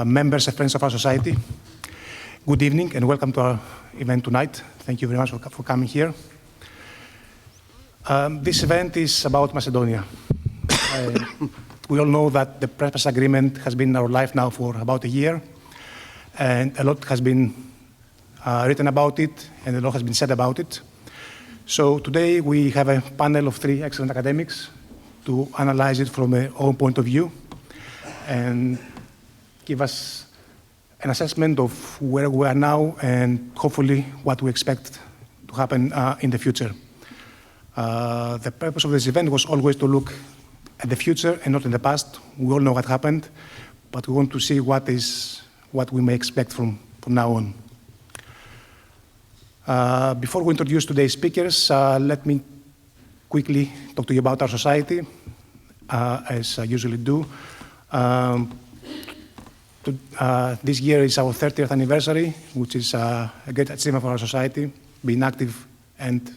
members and friends of our society. Good evening and welcome to our event tonight. Thank you very much for coming here. This event is about Macedonia. We all know that the Prespes agreement has been in our life now for about a year, and a lot has been written about it, and a lot has been said about it. So today we have a panel of three excellent academics to analyze it from their own point of view and give us an assessment of where we are now and hopefully what we expect to happen in the future. The purpose of this event was always to look at the future and not in the past. We all know what happened, but we want to see what we may expect from now on. Before we introduce today's speakers, let me quickly talk to you about our society, as I usually do. This year is our 30th anniversary, which is a great achievement for our society, being active and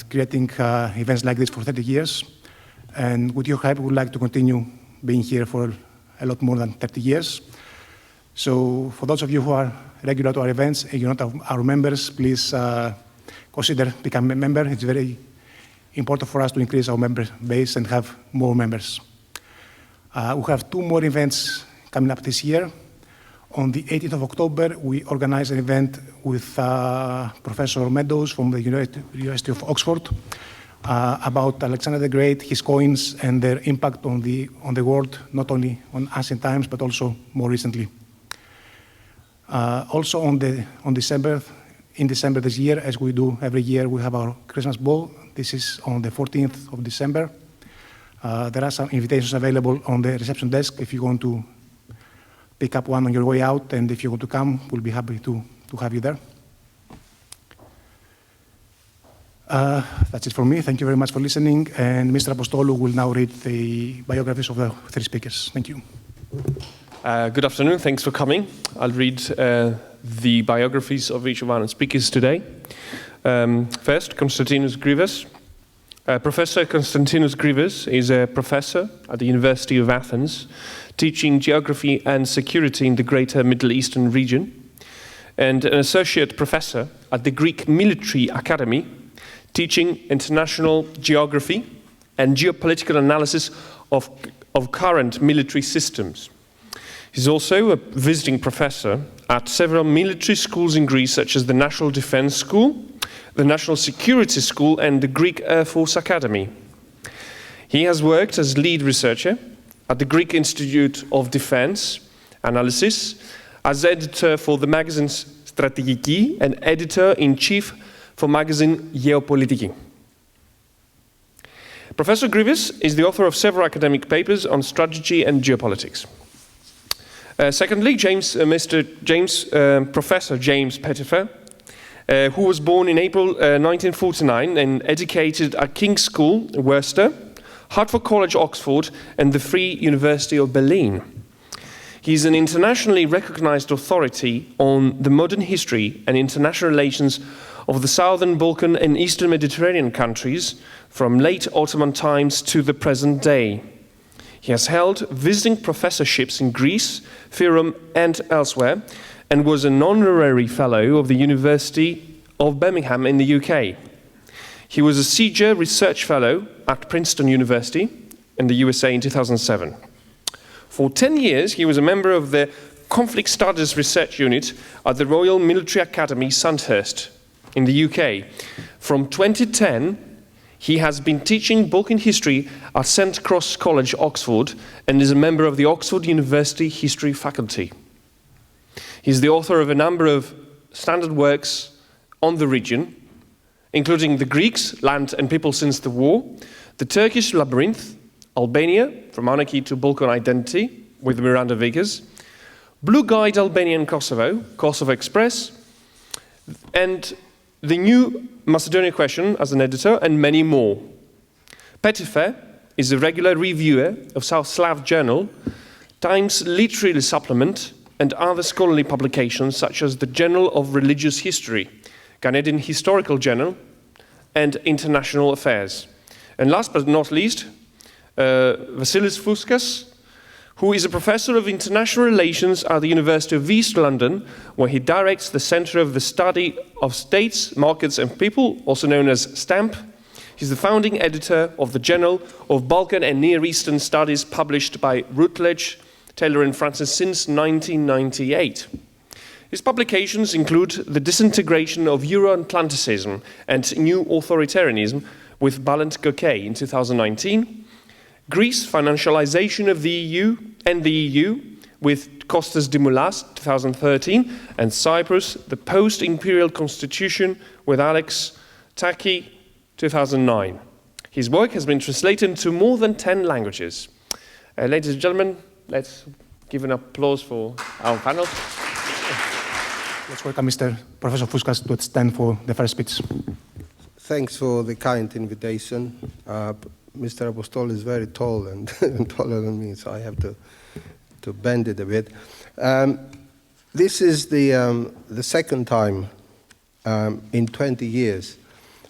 creating events like this for 30 years. And with your help, we would like to continue being here for a lot more than 30 years. So for those of you who are regular to our events and you're not our members, please consider becoming a member. It's very important for us to increase our member base and have more members. We have two more events coming up this year. On the 18th of October, we organize an event with Professor Meadows from the University of Oxford about Alexander the Great, his coins, and their impact on the world, not only on ancient times, but also more recently. Also in December this year, as we do every year, we have our Christmas ball. This is on the 14th of December. There are some invitations available on the reception desk if you want to pick up one on your way out, and if you want to come, we'll be happy to have you there. That's it for me. Thank you very much for listening, and Mr. Apostolou will now read the biographies of the three speakers. Thank you. Good afternoon, thanks for coming. I'll read the biographies of each of our speakers today. First, Kωνσταντίνο Γρίβα. Professor Kωνσταντίνο Γρίβα is a professor at the University of Athens, teaching geography and security in the greater Middle Eastern region, and an associate professor at the Greek Military Academy, teaching international geography and geopolitical analysis of current military systems. He's also a visiting professor at several military schools in Greece, such as the National Defense School, the National Security School, and the Greek Air Force Academy. He has worked as lead researcher at the Greek Institute of Defense Analysis, as editor for the magazine Strategiki and editor-in-chief for magazine Gεωπολιτική. Professor Grívas is the author of several academic papers on strategy and geopolitics. Secondly, Professor James Pettifer, who was born in April 1949 and educated at King's School, Worcester, Hertford College, Oxford, and the Free University of Berlin. He's an internationally recognized authority on the modern history and international relations of the Southern Balkan and Eastern Mediterranean countries from late Ottoman times to the present day. He has held visiting professorships in Greece, Fyrom, and elsewhere, and was an honorary fellow of the University of Birmingham in the UK. He was a CEJA Research Fellow at Princeton University in the USA in 2007. For 10 years, he was a member of the Conflict Studies Research Unit at the Royal Military Academy, Sandhurst, in the UK. From 2010, he has been teaching Balkan history at St. Cross College, Oxford, and is a member of the Oxford University History Faculty. He's the author of a number of standard works on the region, including The Greeks, Land and People Since the War, The Turkish Labyrinth, Albania, From Monarchy to Balkan Identity, with Miranda Vickers, Blue Guide Albania and Kosovo, Kosovo Express, and The New Macedonia Question as an editor, and many more. Pettifer is a regular reviewer of South Slav Journal, Times Literary Supplement, and other scholarly publications such as the Journal of Religious History, Canadian Historical Journal, and International Affairs. And last but not least, Vasίλειος Φούσκας, who is a professor of international relations at the University of East London, where he directs the Centre of the Study of States, Markets and People, also known as STAMP. He's the founding editor of the Journal of Balkan and Near Eastern Studies, published by Routledge, Taylor and Francis since 1998. His publications include The Disintegration of Euro-Atlanticism and New Authoritarianism with Balint Gokay in 2019, Greece, Financialization of the EU and the EU with Kostas Dimoulas, 2013, and Cyprus, The Post-Imperial Constitution with Alex Taki, 2009. His work has been translated into more than 10 languages. Ladies and gentlemen, let's give an applause for our panel. Let's welcome Mr. Professor Fúskas to stand for the first speech. Thanks for the kind invitation. Mr. Apostol is very tall and taller than me, so I have to bend it a bit. This is the second time in 20 years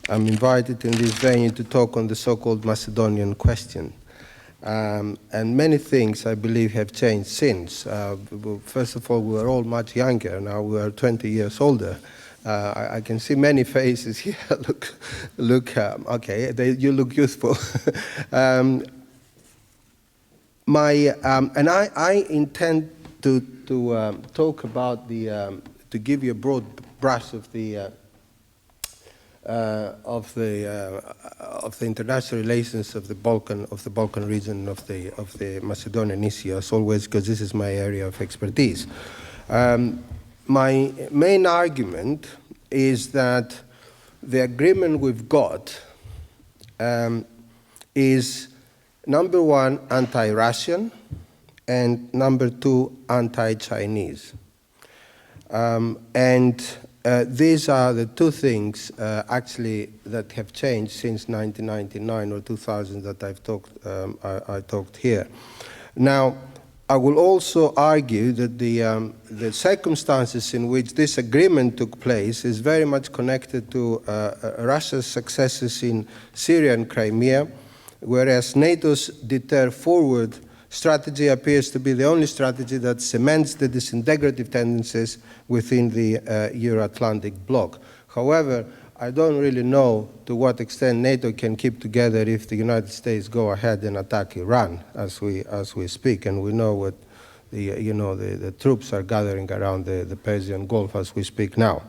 I'm invited in this venue to talk on the so-called Macedonian question. And many things, I believe, have changed since. First of all, we were all much younger. Now we are 20 years older. I can see many faces here. Okay, you look youthful. And I intend to talk about to give you a broad brush of the international relations of the Balkan region of the Macedonian issue, as always, because this is my area of expertise. My main argument is that the agreement we've got is, number one, anti-Russian, and number two, anti-Chinese. These are the two things, actually, that have changed since 1999 or 2000 that I talked here. Now, I will also argue that the circumstances in which this agreement took place is very much connected to Russia's successes in Syria and Crimea, whereas NATO's deter forward strategy appears to be the only strategy that cements the disintegrative tendencies within the Euro-Atlantic bloc. However, I don't really know to what extent NATO can keep together if the United States go ahead and attack Iran as we speak, and we know what the troops are gathering around the Persian Gulf as we speak now.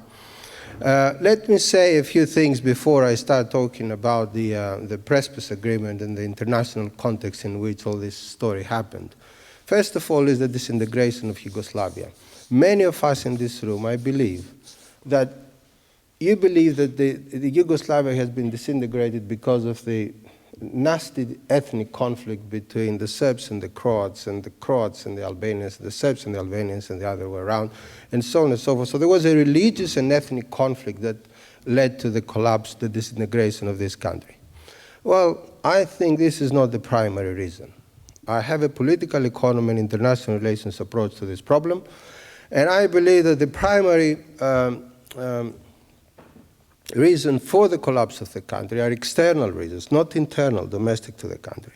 Let me say a few things before I start talking about the Prespes agreement and the international context in which all this story happened. First of all is the disintegration of Yugoslavia. Many of us in this room, I believe, that you believe that the Yugoslavia has been disintegrated because of the nasty ethnic conflict between the Serbs and the Croats and the Albanians, the Serbs and the Albanians and the other way around, and so on and so forth. So there was a religious and ethnic conflict that led to the collapse, the disintegration of this country. Well, I think this is not the primary reason. I have a political economy and international relations approach to this problem, and I believe that the primary reason for the collapse of the country are external reasons, not internal, domestic to the country.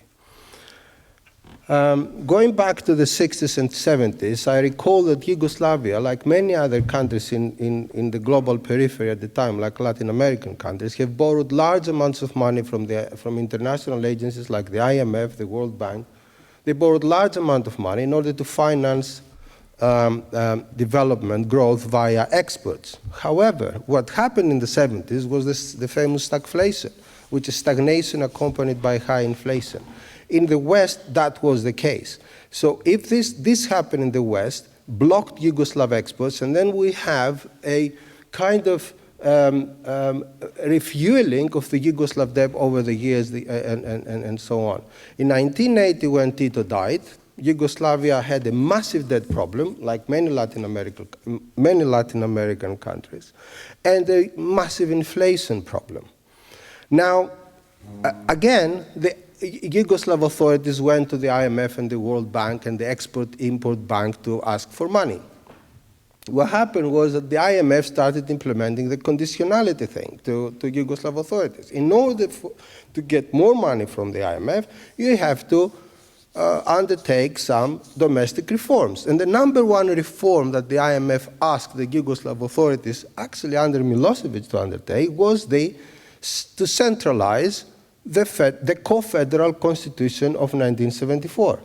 Going back to the 60s and 70s, I recall that Yugoslavia, like many other countries in the global periphery at the time, like Latin American countries, have borrowed large amounts of money from international agencies like the IMF, the World Bank. They borrowed large amount of money in order to finance development growth via exports. However, what happened in the 70s was the famous stagflation, which is stagnation accompanied by high inflation. In the West, that was the case. So if this happened in the West, blocked Yugoslav exports, and then we have a kind of refueling of the Yugoslav debt over the years and so on. In 1980, when Tito died, Yugoslavia had a massive debt problem, like many Latin American countries, and a massive inflation problem. Now, again, the Yugoslav authorities went to the IMF and the World Bank and the Export-Import Bank to ask for money. What happened was that the IMF started implementing the conditionality thing to Yugoslav authorities. In order to get more money from the IMF, you have to undertake some domestic reforms. And the number one reform that the IMF asked the Yugoslav authorities, actually under Milosevic, to undertake was to centralize the co-federal constitution of 1974.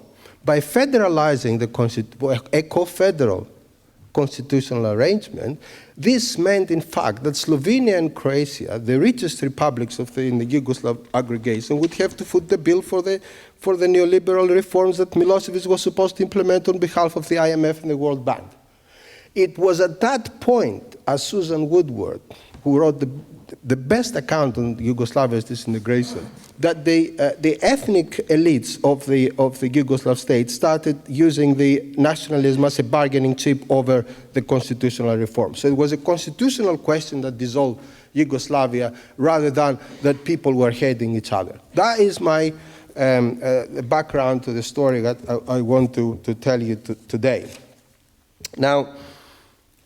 By federalizing a co-federal constitutional arrangement, this meant, in fact, that Slovenia and Croatia, the richest republics in the Yugoslav aggregation, would have to foot the bill for the neoliberal reforms that Milosevic was supposed to implement on behalf of the IMF and the World Bank. It was at that point, as Susan Woodward, who wrote the best account on Yugoslavia's disintegration, that the ethnic elites of the Yugoslav state started using the nationalism as a bargaining chip over the constitutional reform. So it was a constitutional question that dissolved Yugoslavia rather than that people were hating each other. That is my background to the story that I want to tell you today. Now,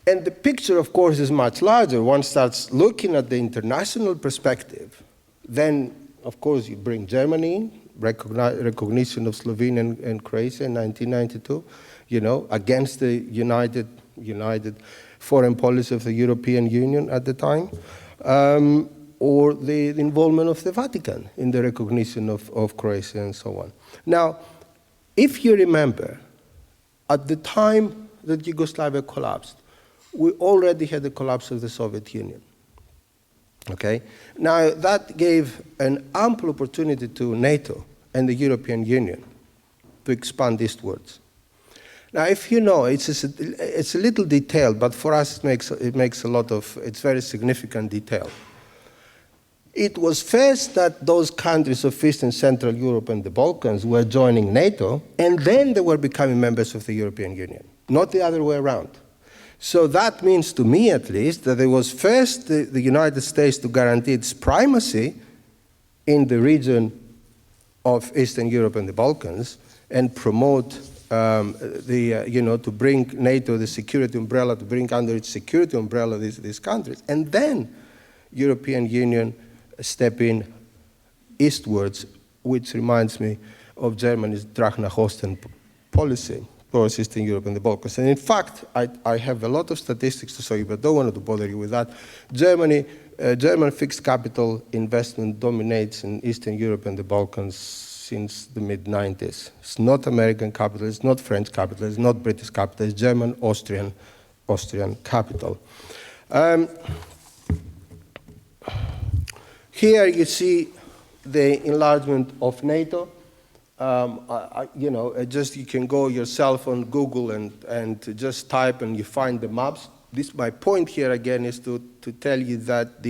and the picture, of course, is much larger. One starts looking at the international perspective. Then, of course, you bring Germany in, recognition of Slovenia and Croatia in 1992, against the united foreign policy of the European Union at the time, or the involvement of the Vatican in the recognition of Croatia and so on. Now, if you remember, at the time that Yugoslavia collapsed, we already had the collapse of the Soviet Union. Okay? Now, that gave an ample opportunity to NATO and the European Union to expand eastwards. Now, if you know, it's a little detail, but for us it makes a lot of, it's very significant detail. It was first that those countries of East and Central Europe and the Balkans were joining NATO, and then they were becoming members of the European Union, not the other way around. So that means, to me at least, that it was first the United States to guarantee its primacy in the region of Eastern Europe and the Balkans and promote to bring NATO, the security umbrella, to bring under its security umbrella these countries. And then European Union step in eastwards, which reminds me of Germany's Drachner-Holstein policy towards Eastern Europe and the Balkans. And in fact, I have a lot of statistics to show you, but don't want to bother you with that. German fixed capital investment dominates in Eastern Europe and the Balkans since the mid-90s. It's not American capital, it's not French capital, it's not British capital, it's German, Austrian capital. Here you see the enlargement of NATO. You can go yourself on Google and just type and you find the maps. My point here again is to tell you that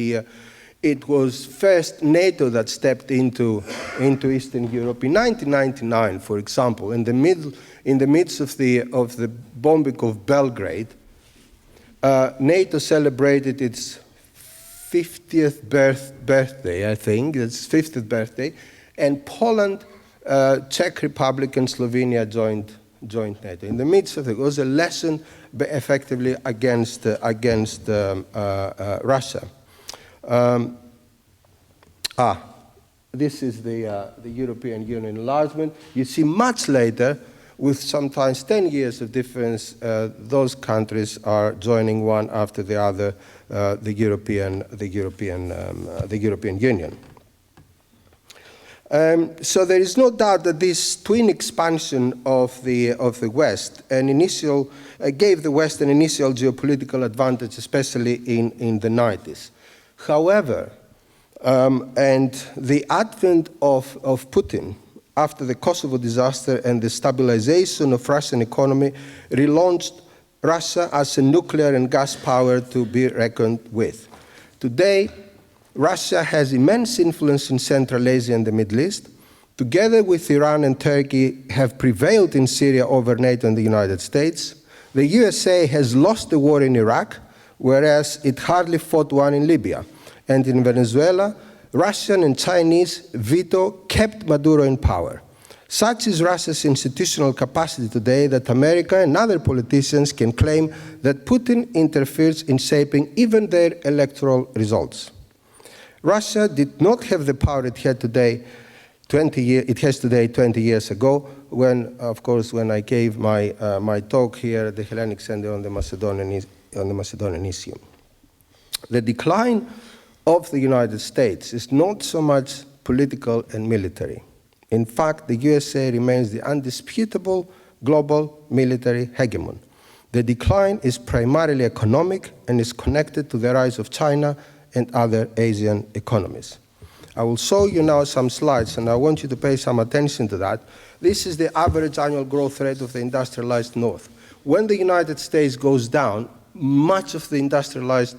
it was first NATO that stepped into Eastern Europe in 1999, for example, in the midst of the bombing of Belgrade. NATO celebrated its 50th birthday, I think, its 50th birthday, and Poland, Czech Republic, and Slovenia joined NATO. In the midst of it was a lesson effectively against Russia. This is the European Union enlargement. You see much later, with sometimes 10 years of difference, those countries are joining one after the other the European Union. So there is no doubt that this twin expansion of the West gave the West an initial geopolitical advantage, especially in the 90s. However, and the advent of Putin after the Kosovo disaster and the stabilization of Russian economy relaunched Russia as a nuclear and gas power to be reckoned with. Today, Russia has immense influence in Central Asia and the Middle East. Together with Iran and Turkey, have prevailed in Syria over NATO and the United States. The USA has lost the war in Iraq, whereas it hardly fought one in Libya. And in Venezuela, Russian and Chinese veto kept Maduro in power. Such is Russia's institutional capacity today that America and other politicians can claim that Putin interferes in shaping even their electoral results. Russia did not have the power it has today 20 years ago of course, when I gave my talk here at the Hellenic Center on the Macedonian issue. The decline of the United States is not so much political and military. In fact, the USA remains the undisputable global military hegemon. The decline is primarily economic and is connected to the rise of China and other Asian economies. I will show you now some slides, and I want you to pay some attention to that. This is the average annual growth rate of the industrialized North. When the United States goes down, much of the industrialized,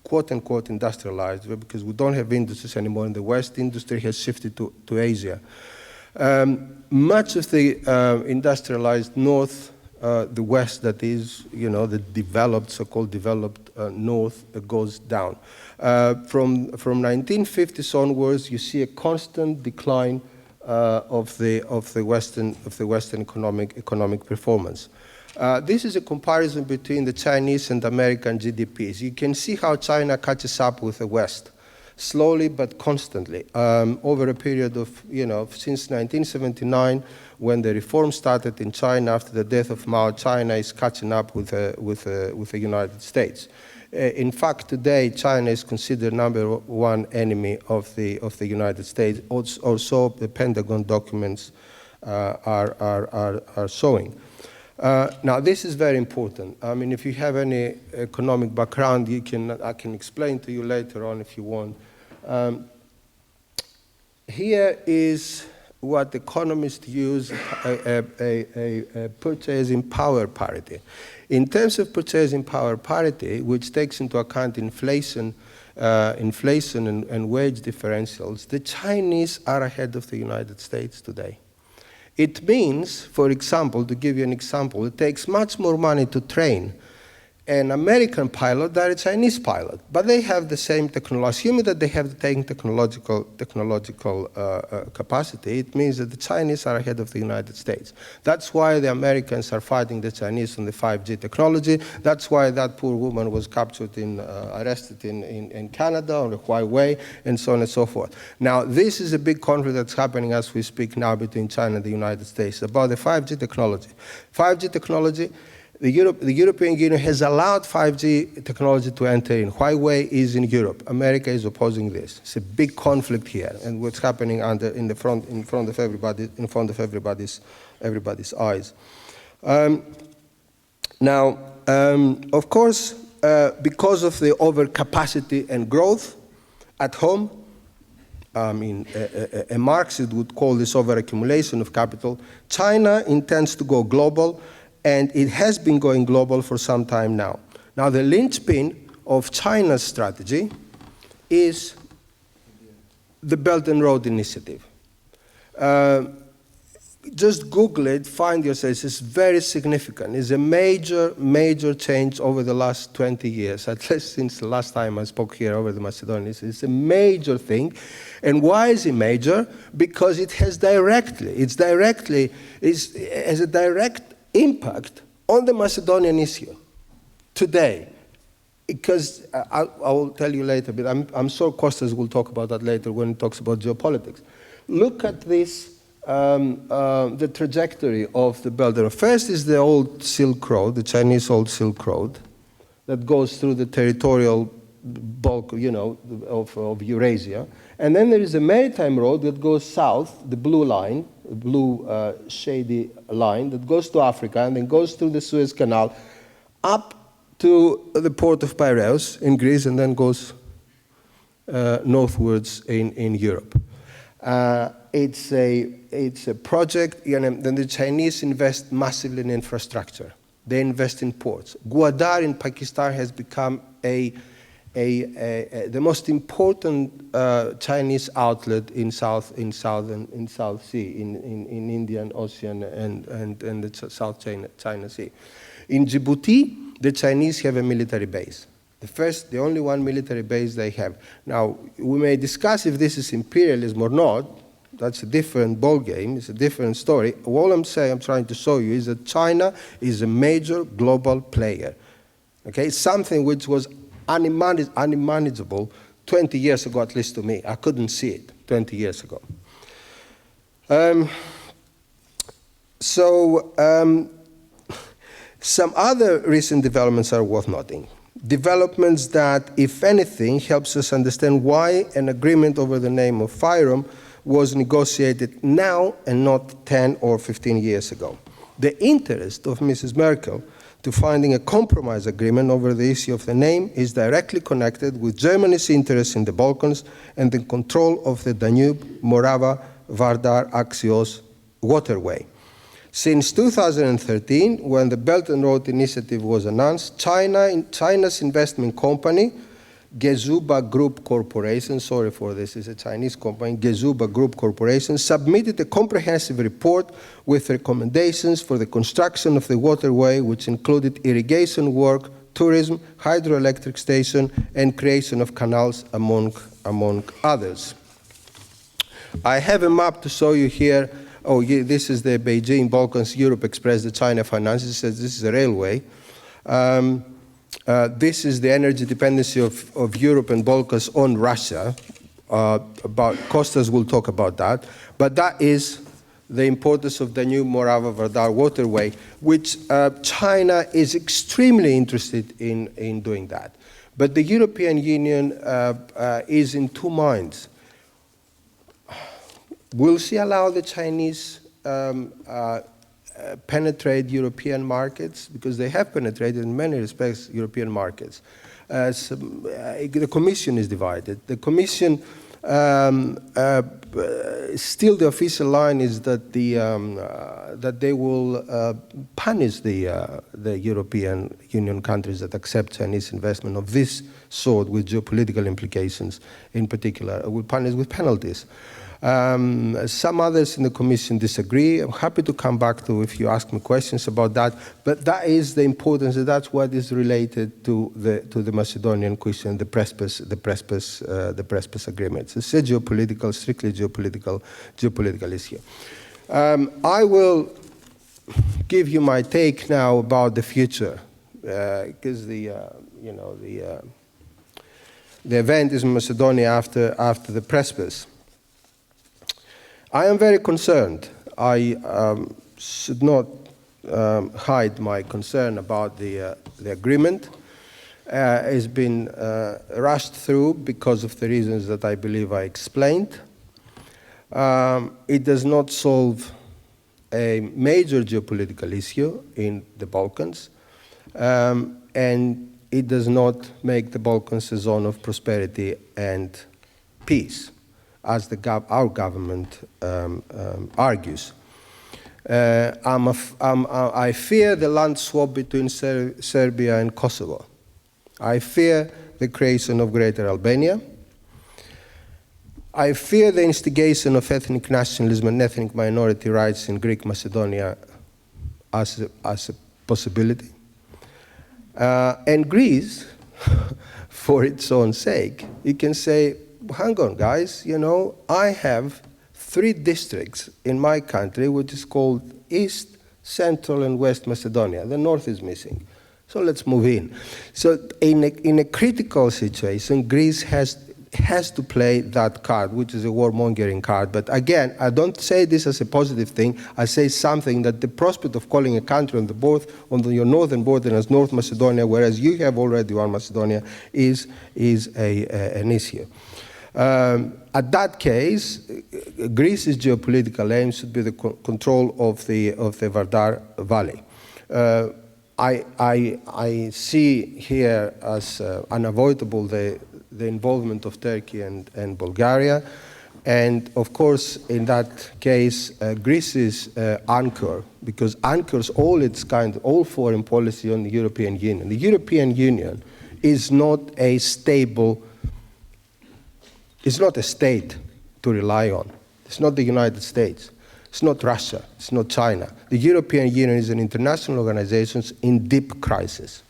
quote-unquote industrialized, because we don't have industries anymore in the West, industry has shifted to Asia. Much of the industrialized North, the West that is, the developed, so-called developed North goes down. From 1950s onwards, you see a constant decline of the Western economic performance. This is a comparison between the Chinese and American GDPs. You can see how China catches up with the West, slowly but constantly, over a period of, since 1979, when the reform started in China after the death of Mao. China is catching up with the United States. In fact, today, China is considered #1 enemy of the United States. Also, the Pentagon documents are showing. Now, this is very important. I mean, if you have any economic background, I can explain to you later on if you want. Here is what economists use, a purchasing power parity. In terms of purchasing power parity, which takes into account inflation and wage differentials, the Chinese are ahead of the United States today. It means, for example, to give you an example, it takes much more money to train an American pilot than a Chinese pilot, but they have the same technology. Assuming that they have the same technological capacity, it means that the Chinese are ahead of the United States. That's why the Americans are fighting the Chinese on the 5G technology. That's why that poor woman was captured arrested in Canada on the Huawei, and so on and so forth. Now, this is a big conflict that's happening as we speak now between China and the United States about the 5G technology. 5G technology, the European Union has allowed 5G technology to enter in. Huawei is in Europe. America is opposing this. It's a big conflict here, and what's happening in front of everybody's eyes. Now, of course, because of the overcapacity and growth at home, I mean, a Marxist would call this overaccumulation of capital. China intends to go global, and it has been going global for some time now. Now, the linchpin of China's strategy is the Belt and Road Initiative. Just Google it, find yourself, it's very significant. It's a major change over the last 20 years, at least since the last time I spoke here over the Macedonians. It's a major thing. And why is it major? Because it has has a direct impact on the Macedonian issue today. Because I will tell you later, but I'm sure Kostas will talk about that later when he talks about geopolitics. Look at this, the trajectory of the Belt and Road. First is the old Silk Road, the Chinese old Silk Road, that goes through the territorial bulk, of Eurasia. And then there is a maritime road that goes south, the blue line, shady line that goes to Africa and then goes through the Suez Canal up to the port of Piraeus in Greece and then goes northwards in Europe. It's a project, and the Chinese invest massively in infrastructure. They invest in ports. Gwadar in Pakistan has become the most important Chinese outlet in South Sea, in Indian Ocean and the South China Sea. In Djibouti, the Chinese have a military base. The only one military base they have. Now, we may discuss if this is imperialism or not. That's a different ballgame. It's a different story. All I'm trying to show you is that China is a major global player. Okay, it's something which was unmanageable 20 years ago, at least to me. I couldn't see it 20 years ago. So some other recent developments are worth noting. Developments that, if anything, helps us understand why an agreement over the name of FYROM was negotiated now and not 10 or 15 years ago. The interest of Mrs. Merkel to finding a compromise agreement over the issue of the name is directly connected with Germany's interest in the Balkans and the control of the Danube-Morava-Vardar-Axios waterway. Since 2013, when the Belt and Road Initiative was announced, China's investment company, Gezuba Group Corporation, sorry for this, it's a Chinese company, Gezuba Group Corporation, submitted a comprehensive report with recommendations for the construction of the waterway, which included irrigation work, tourism, hydroelectric station, and creation of canals, among others. I have a map to show you here. Oh, yeah, this is the Beijing Balkans Europe Express, the China finances. It says this is a railway. This is the energy dependency of Europe and Balkans on Russia. Kostas will talk about that. But that is the importance of the new Morava-Vardar waterway, which China is extremely interested in doing that. But the European Union is in two minds. Will she allow the Chinese penetrate European markets? Because they have penetrated in many respects European markets. The Commission is divided. The Commission, still the official line is that that they will punish the European Union countries that accept Chinese investment of this sort with geopolitical implications in particular, will punish with penalties. Some others in the Commission disagree. I'm happy to come back to if you ask me questions about that. But that is the importance. That's what is related to the Macedonian question, the Prespes agreements. It's a geopolitical, strictly geopolitical issue. I will give you my take now about the future, because the event is in Macedonia after the Prespes. I am very concerned. I should not hide my concern about the agreement. It's been rushed through because of the reasons that I believe I explained. It does not solve a major geopolitical issue in the Balkans, and it does not make the Balkans a zone of prosperity and peace, as our government argues. I fear the land swap between Serbia and Kosovo. I fear the creation of Greater Albania. I fear the instigation of ethnic nationalism and ethnic minority rights in Greek Macedonia as a possibility. And Greece, for its own sake, you can say, hang on, guys, I have 3 districts in my country which is called East, Central, and West Macedonia. The North is missing. So let's move in. So in a critical situation, Greece has to play that card, which is a warmongering card. But again, I don't say this as a positive thing. I say something that the prospect of calling a country on your northern border as North Macedonia, whereas you have already one Macedonia, is an issue. At that case, Greece's geopolitical aim should be the control of the Vardar Valley. I see here as unavoidable the involvement of Turkey and Bulgaria, and of course, in that case, Greece's anchor, because anchors all foreign policy on the European Union. The European Union is not a stable. It's not a state to rely on. It's not the United States. It's not Russia. It's not China. The European Union is an international organization in deep crisis.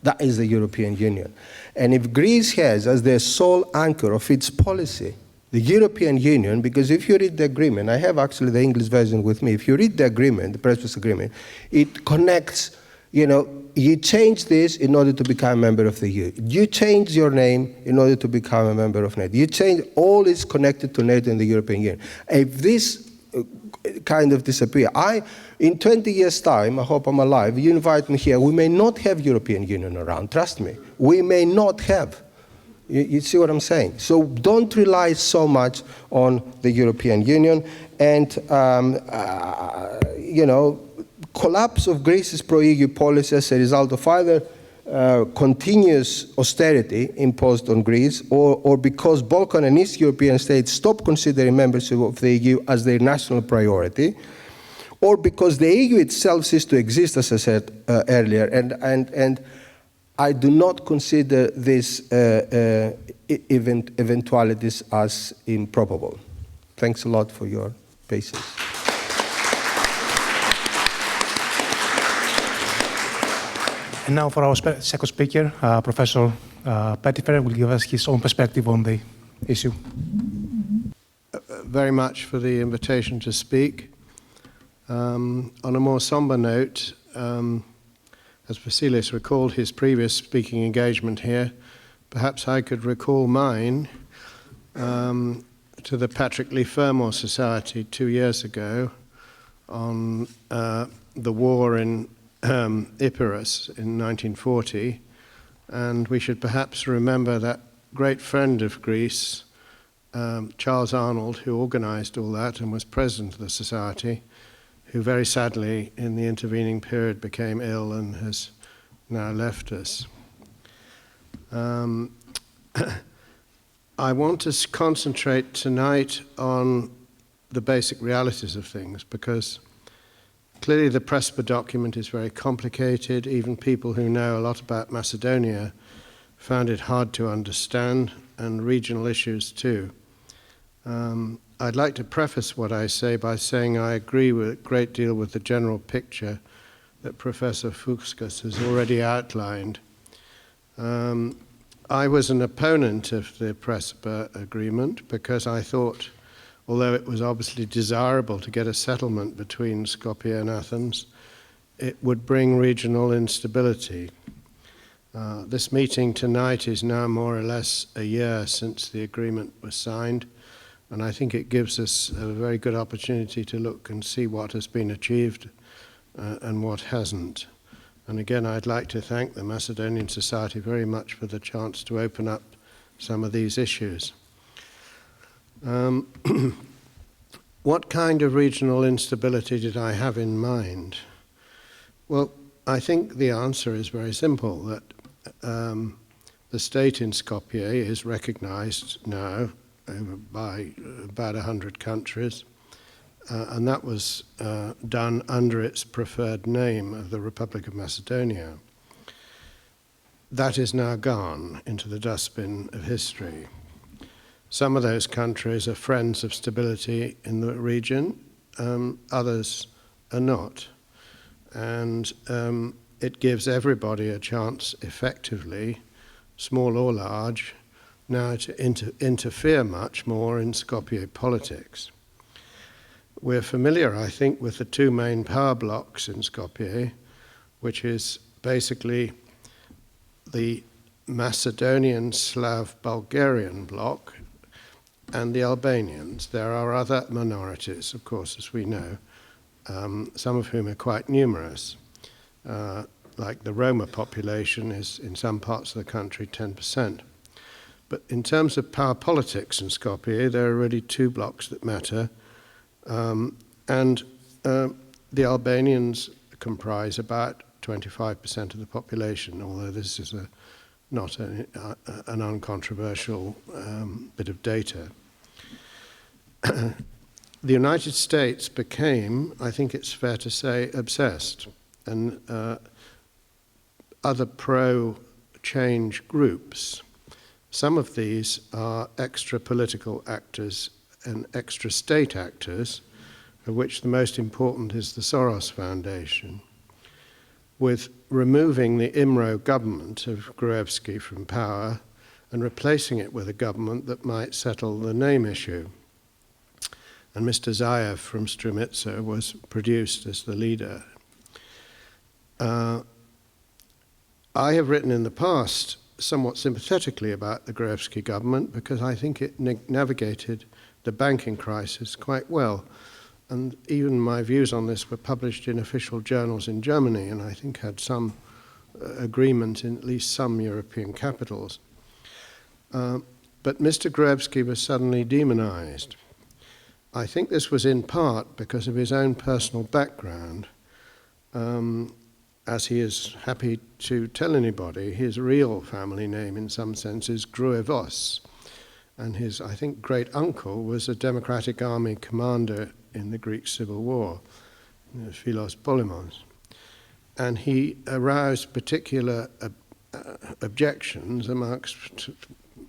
That is the European Union. And if Greece has as their sole anchor of its policy the European Union, because if you read the agreement, I have actually the English version with me. If you read the agreement, the Prespes agreement, it connects, you change this in order to become a member of the EU. You change your name in order to become a member of NATO. You change, all is connected to NATO and the European Union. If this kind of disappear. In 20 years' time, I hope I'm alive, you invite me here, we may not have European Union around, trust me. We may not have. You see what I'm saying? So don't rely so much on the European Union. And, collapse of Greece's pro-EU policy as a result of either continuous austerity imposed on Greece or because Balkan and East European states stopped considering membership of the EU as their national priority, or because the EU itself ceased to exist, as I said earlier. And I do not consider these eventualities as improbable. Thanks a lot for your patience. And now for our second speaker, Professor Pettifer will give us his own perspective on the issue. Very much for the invitation to speak. On a more somber note, as Vasilios recalled his previous speaking engagement here, perhaps I could recall mine to the Patrick Leigh Fermor Society 2 years ago on the war in Epirus in 1940, and we should perhaps remember that great friend of Greece, Charles Arnold, who organized all that and was president of the society, who very sadly in the intervening period became ill and has now left us. I want to concentrate tonight on the basic realities of things, because clearly the Prespes document is very complicated. Even people who know a lot about Macedonia found it hard to understand, and regional issues too. I'd like to preface what I say by saying I agree with a great deal with the general picture that Professor Fúskas has already outlined. I was an opponent of the Prespes agreement because I thought, although it was obviously desirable to get a settlement between Skopje and Athens, it would bring regional instability. This meeting tonight is now more or less a year since the agreement was signed, and I think it gives us a very good opportunity to look and see what has been achieved and what hasn't. And again, I'd like to thank the Macedonian Society very much for the chance to open up some of these issues. What kind of regional instability did I have in mind? Well, I think the answer is very simple, that the state in Skopje is recognized now by about 100 countries, and that was done under its preferred name of the Republic of Macedonia. That is now gone into the dustbin of history. Some of those countries are friends of stability in the region, others are not. And it gives everybody a chance effectively, small or large, now to interfere much more in Skopje politics. We're familiar, I think, with the two main power blocks in Skopje, which is basically the Macedonian Slav-Bulgarian bloc and the Albanians. There are other minorities, of course, as we know, some of whom are quite numerous. Like the Roma population is, in some parts of the country, 10%. But in terms of power politics in Skopje, there are really two blocks that matter. And the Albanians comprise about 25% of the population, although this is not an uncontroversial bit of data. The United States became, I think it's fair to say, obsessed. And other pro-change groups, some of these are extra-political actors and extra-state actors, of which the most important is the Soros Foundation, with removing the IMRO government of Gruevski from power and replacing it with a government that might settle the name issue. And Mr. Zaev from Strumitsa was produced as the leader. I have written in the past somewhat sympathetically about the Gruevski government because I think it navigated the banking crisis quite well. and even my views on this were published in official journals in Germany, and I think had some agreement in at least some European capitals. But Mr. Gruevski was suddenly demonized. I think this was in part because of his own personal background. As he is happy to tell anybody, his real family name in some sense is Gruevos. And his, I think, great uncle was a Democratic Army commander in the Greek Civil War, Philos Polemos. And he aroused particular objections amongst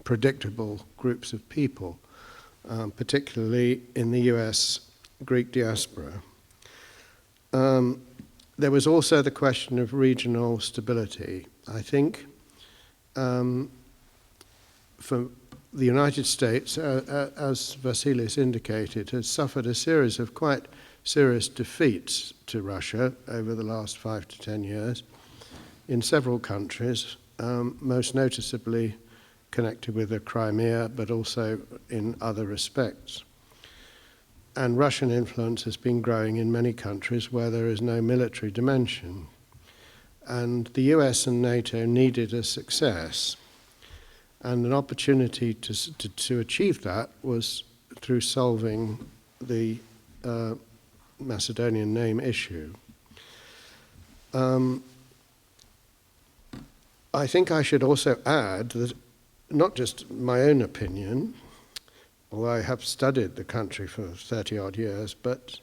predictable groups of people, particularly in the US Greek diaspora. There was also the question of regional stability. I think for the United States, as Vasilis indicated, has suffered a series of quite serious defeats to Russia over the last 5 to 10 years in several countries, most noticeably connected with the Crimea, but also in other respects. And Russian influence has been growing in many countries where there is no military dimension. And the US and NATO needed a success. And an opportunity to achieve that was through solving the Macedonian name issue. I think I should also add that not just my own opinion, although I have studied the country for 30-odd years, but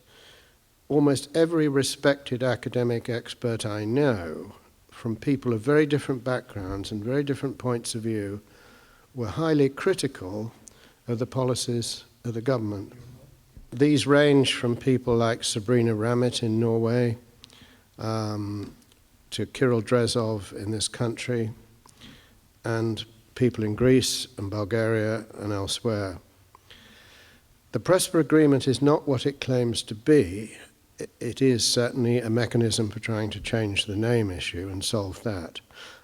almost every respected academic expert I know, from people of very different backgrounds and very different points of view, were highly critical of the policies of the government. These range from people like Sabrina Ramit in Norway, to Kirill Drezov in this country, and people in Greece and Bulgaria and elsewhere. The Prespes Agreement is not what it claims to be. It is certainly a mechanism for trying to change the name issue and solve that.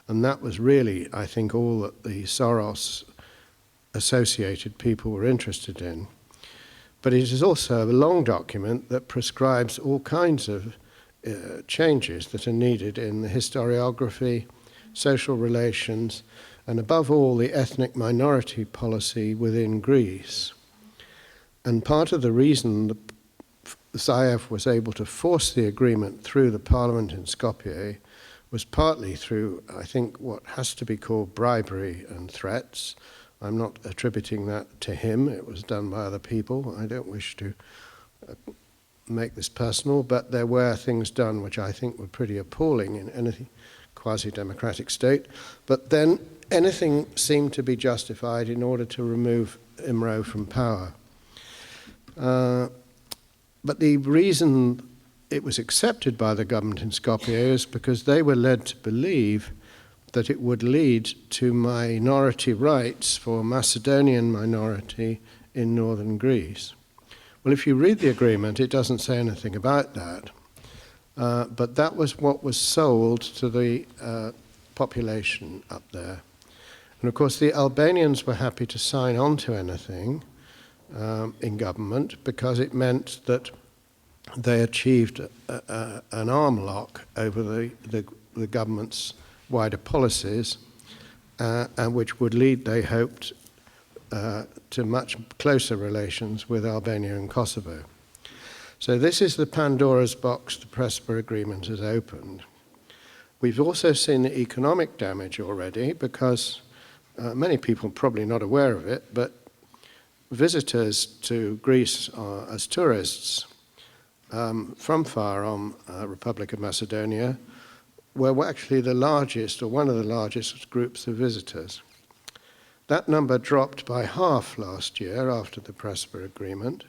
And that was really, I think, all that the Soros-associated people were interested in. But it is also a long document that prescribes all kinds of changes that are needed in the historiography, social relations, and above all, the ethnic minority policy within Greece. And part of the reason Zaev was able to force the agreement through the parliament in Skopje was partly through, I think, what has to be called bribery and threats. I'm not attributing that to him. It was done by other people. I don't wish to make this personal, but there were things done which I think were pretty appalling in any quasi-democratic state. But then anything seemed to be justified in order to remove Imre from power. But the reason it was accepted by the government in Skopje is because they were led to believe that it would lead to minority rights for Macedonian minority in northern Greece. Well, if you read the agreement, it doesn't say anything about that. But that was what was sold to the population up there. And of course, the Albanians were happy to sign on to anything in government because it meant that they achieved an arm lock over the government's wider policies, and which would lead, they hoped, to much closer relations with Albania and Kosovo. So this is the Pandora's box the Prespes Agreement has opened. We've also seen the economic damage already because many people are probably not aware of it, but visitors to Greece as tourists from Fyrom, Republic of Macedonia, were actually the largest, or one of the largest groups of visitors. That number dropped by half last year after the Prespes Agreement,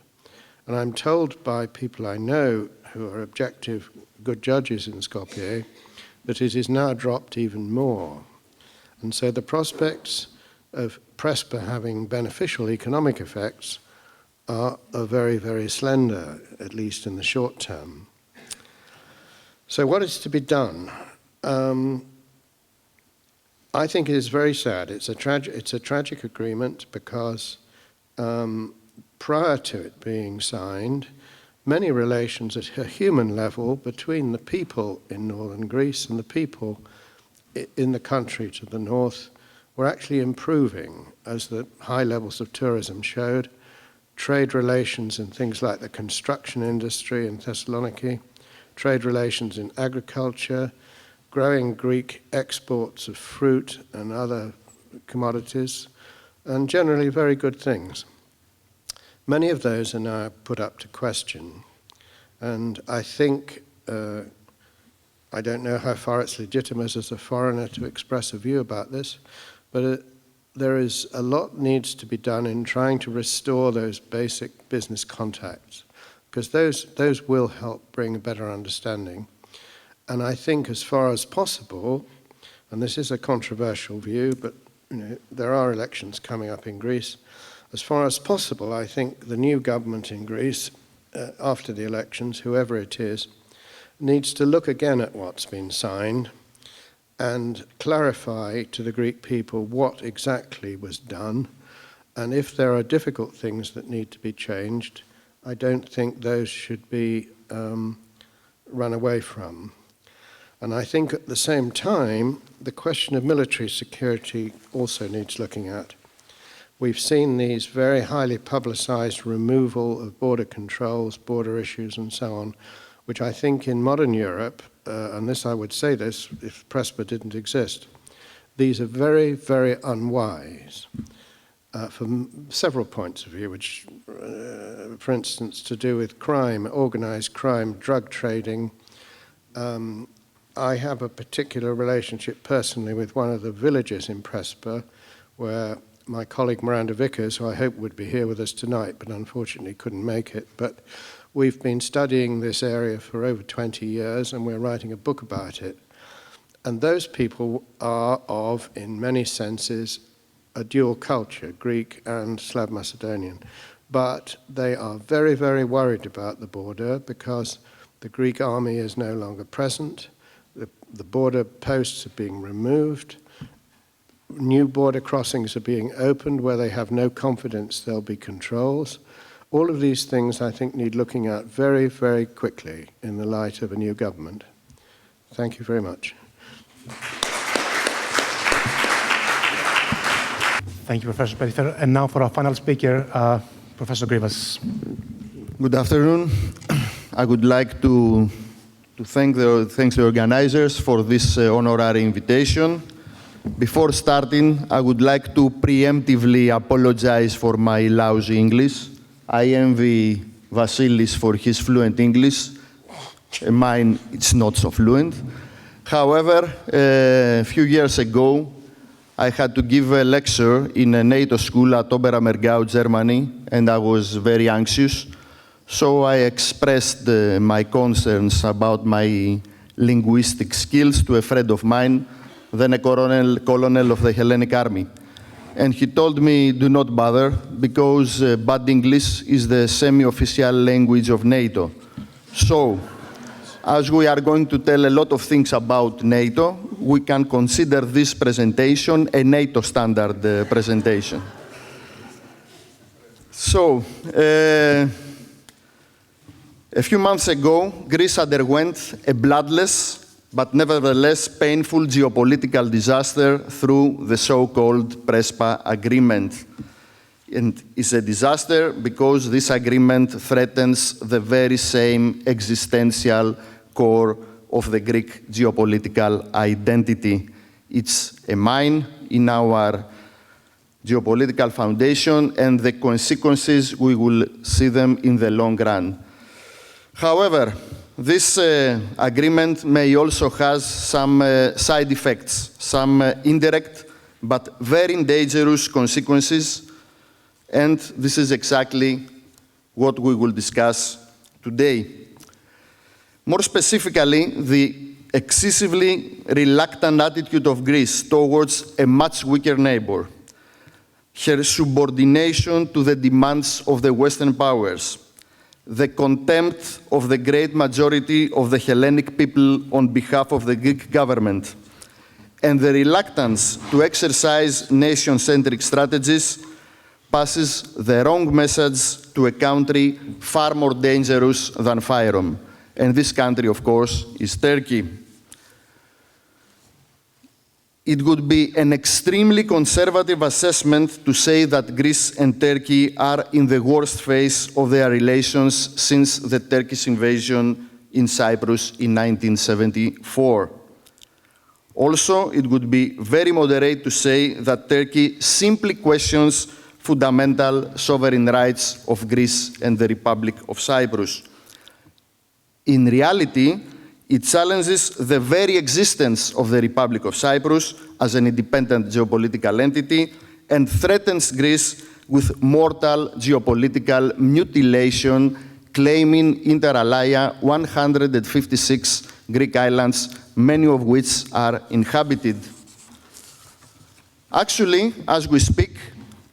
and I'm told by people I know who are objective, good judges in Skopje, that it is now dropped even more. And so the prospects of Prespes having beneficial economic effects are very, very slender, at least in the short term. So what is to be done? I think it is very sad. It's a tragic agreement because prior to it being signed, many relations at a human level between the people in northern Greece and the people in the country to the north were actually improving, as the high levels of tourism showed. Trade relations in things like the construction industry in Thessaloniki, trade relations in agriculture, growing Greek exports of fruit and other commodities, and generally very good things. Many of those are now put up to question, and I think, I don't know how far it's legitimate as a foreigner to express a view about this, but there is a lot needs to be done in trying to restore those basic business contacts, because those will help bring a better understanding. And I think as far as possible, and this is a controversial view, but there are elections coming up in Greece, as far as possible, I think the new government in Greece, after the elections, whoever it is, needs to look again at what's been signed and clarify to the Greek people what exactly was done. And if there are difficult things that need to be changed, I don't think those should be run away from. And I think at the same time, the question of military security also needs looking at. We've seen these very highly publicized removal of border controls, border issues, and so on, which I think in modern Europe, and this I would say this if Prespes didn't exist, these are very, very unwise from several points of view, which, for instance, to do with crime, organized crime, drug trading. I have a particular relationship personally with one of the villages in Prespes, where my colleague Miranda Vickers, who I hope would be here with us tonight, but unfortunately couldn't make it, but we've been studying this area for over 20 years, and we're writing a book about it. And those people are of, in many senses, a dual culture, Greek and Slav Macedonian. But they are very, very worried about the border because the Greek army is no longer present. The border posts are being removed. New border crossings are being opened where they have no confidence there'll be controls. All of these things, I think, need looking at very, very quickly in the light of a new government. Thank you very much. Thank you, Professor Pettifer. And now for our final speaker, Professor Grivas. Good afternoon. I would like to thank the organizers for this honorary invitation. Before starting, I would like to preemptively apologize for my lousy English. I envy Vasilis for his fluent English. Mine, it's not so fluent. However, a few years ago, I had to give a lecture in a NATO school at Oberammergau, Germany, and I was very anxious. So I expressed my concerns about my linguistic skills to a friend of mine, then a colonel of the Hellenic Army. And he told me, do not bother, because bad English is the semi-official language of NATO. So, as we are going to tell a lot of things about NATO, we can consider this presentation a NATO standard presentation. So, a few months ago, Greece underwent a bloodless but nevertheless painful geopolitical disaster through the so-called Prespes agreement. And it's a disaster because this agreement threatens the very same existential core of the Greek geopolitical identity. It's a mine in our geopolitical foundation, and the consequences, we will see them in the long run. However, this agreement may also have some side effects, some indirect but very dangerous consequences, and this is exactly what we will discuss today. More specifically, the excessively reluctant attitude of Greece towards a much weaker neighbor, her subordination to the demands of the Western powers, the contempt of the great majority of the Hellenic people on behalf of the Greek government, and the reluctance to exercise nation-centric strategies passes the wrong message to a country far more dangerous than Fyrom. And this country, of course, is Turkey. It would be an extremely conservative assessment to say that Greece and Turkey are in the worst phase of their relations since the Turkish invasion in Cyprus in 1974. Also, it would be very moderate to say that Turkey simply questions fundamental sovereign rights of Greece and the Republic of Cyprus. In reality, it challenges the very existence of the Republic of Cyprus as an independent geopolitical entity and threatens Greece with mortal geopolitical mutilation, claiming inter alia 156 Greek islands, many of which are inhabited. Actually, as we speak,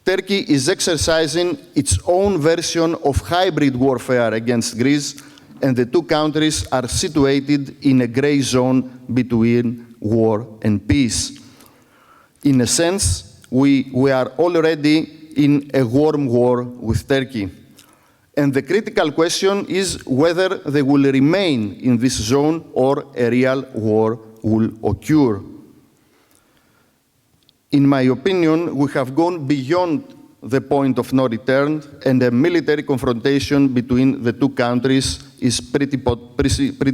Turkey is exercising its own version of hybrid warfare against Greece, and the two countries are situated in a gray zone between war and peace. In a sense, we are already in a warm war with Turkey. And the critical question is whether they will remain in this zone or a real war will occur. In my opinion, we have gone beyond the point of no return, and a military confrontation between the two countries is pretty